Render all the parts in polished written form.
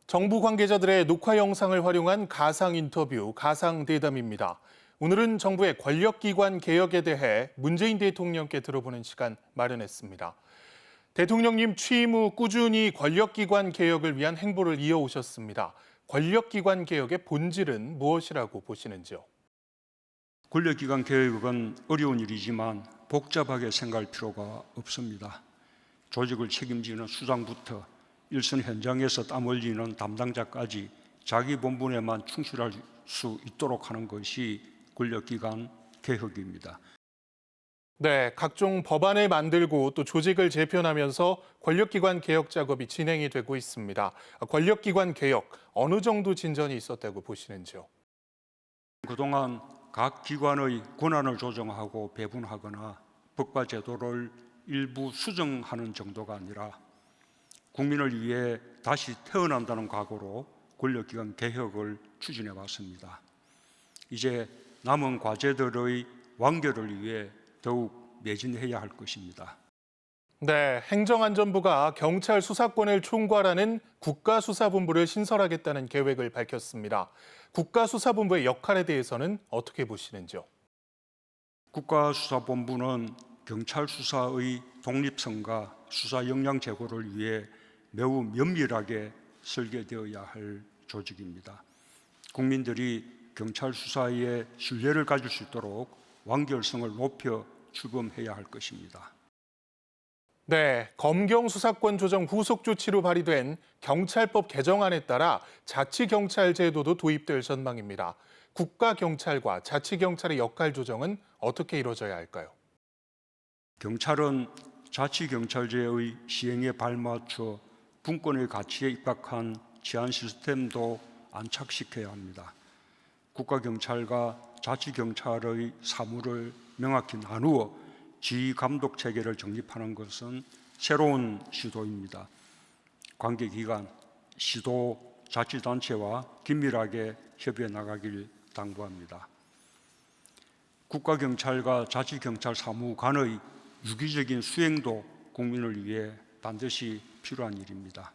정부 관계자들의 녹화 영상을 활용한 가상 인터뷰, 가상 대담입니다. 오늘은 정부의 권력기관 개혁에 대해 문재인 대통령께 들어보는 시간 마련했습니다. 대통령님 취임 후 꾸준히 권력기관 개혁을 위한 행보를 이어오셨습니다. 권력기관 개혁의 본질은 무엇이라고 보시는지요? 권력기관 개혁은 어려운 일이지만 복잡하게 생각할 필요가 없습니다. 조직을 책임지는 수장부터 일선 현장에서 땀 흘리는 담당자까지 자기 본분에만 충실할 수 있도록 하는 것이 권력기관 개혁입니다. 네, 각종 법안을 만들고 또 조직을 재편하면서 권력기관 개혁 작업이 진행이 되고 있습니다. 권력기관 개혁, 어느 정도 진전이 있었다고 보시는지요? 그동안 각 기관의 권한을 조정하고 배분하거나 법과 제도를 일부 수정하는 정도가 아니라 국민을 위해 다시 태어난다는 각오로 권력기관 개혁을 추진해 왔습니다. 이제 남은 과제들의 완결을 위해 더욱 매진해야 할 것입니다. 네, 행정안전부가 경찰 수사권을 총괄하는 국가수사본부를 신설하겠다는 계획을 밝혔습니다. 국가수사본부의 역할에 대해서는 어떻게 보시는지요? 국가수사본부는 경찰 수사의 독립성과 수사 역량 제고를 위해 매우 면밀하게 설계되어야 할 조직입니다. 국민들이 경찰 수사에 신뢰를 가질 수 있도록 완결성을 높여 출범해야 할 것입니다. 네, 검경 수사권 조정 후속 조치로 발의된 경찰법 개정안에 따라 자치경찰 제도도 도입될 전망입니다. 국가경찰과 자치경찰의 역할 조정은 어떻게 이루어져야 할까요? 경찰은 자치경찰제의 시행에 발맞춰 분권의 가치에 입각한 치안 시스템도 안착시켜야 합니다. 국가경찰과 자치경찰의 사무를 명확히 나누어 지휘감독 체계를 정립하는 것은 새로운 시도입니다. 관계기관, 시도, 자치단체와 긴밀하게 협의해 나가길 당부합니다. 국가경찰과 자치경찰 사무 간의 유기적인 수행도 국민을 위해 반드시 필요한 일입니다.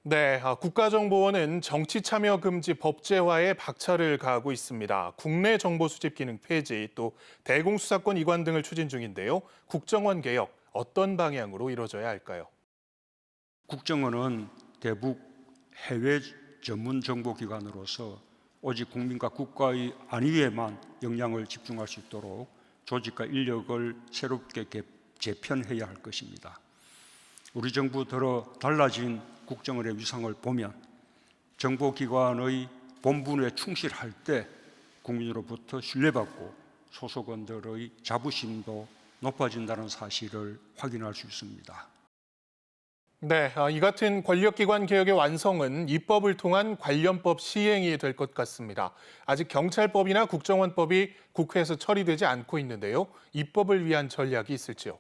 네, 국가정보원은 정치참여금지 법제화에 박차를 가하고 있습니다. 국내 정보 수집 기능 폐지, 또 대공수사권 이관 등을 추진 중인데요. 국정원 개혁, 어떤 방향으로 이루어져야 할까요? 국정원은 대북 해외 전문 정보기관으로서 오직 국민과 국가의 안위에만 역량을 집중할 수 있도록 조직과 인력을 새롭게 재편해야 할 것입니다. 우리 정부 들어 달라진 국정원의 위상을 보면 정보기관의 본분에 충실할 때 국민으로부터 신뢰받고 소속원들의 자부심도 높아진다는 사실을 확인할 수 있습니다. 네, 이 같은 권력기관 개혁의 완성은 입법을 통한 관련법 시행이 될 것 같습니다. 아직 경찰법이나 국정원법이 국회에서 처리되지 않고 있는데요. 입법을 위한 전략이 있을지요?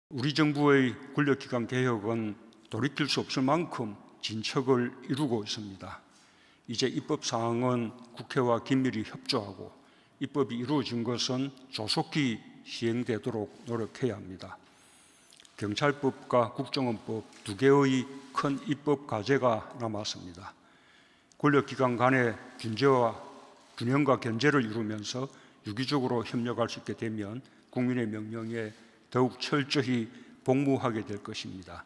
우리 정부의 권력기관 개혁은 돌이킬 수 없을 만큼 진척을 이루고 있습니다. 이제 입법 사항은 국회와 긴밀히 협조하고 입법이 이루어진 것은 조속히 시행되도록 노력해야 합니다. 경찰법과 국정원법 두 개의 큰 입법 과제가 남았습니다. 권력기관 간의 균제와 균형과 견제를 이루면서 유기적으로 협력할 수 있게 되면 국민의 명령에 더욱 철저히 복무하게 될 것입니다.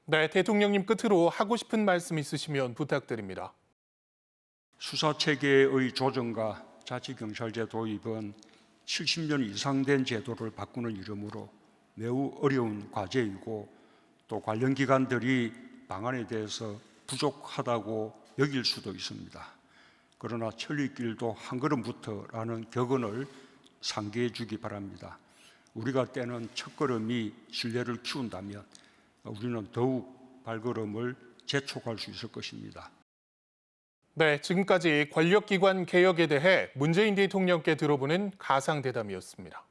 네, 대통령님 끝으로 하고 싶은 말씀 있으시면 부탁드립니다. 수사체계의 조정과 자치경찰제 도입은 70년 이상 된 제도를 바꾸는 이름으로 매우 어려운 과제이고 또 관련 기관들이 방안에 대해서 부족하다고 여길 수도 있습니다. 그러나 천리길도 한 걸음부터라는 격언을 상기해 주기 바랍니다. 우리가 떼는 첫걸음이 신뢰를 키운다면 우리는 더욱 발걸음을 재촉할 수 있을 것입니다. 네, 지금까지 권력기관 개혁에 대해 문재인 대통령께 들어보는 가상 대담이었습니다.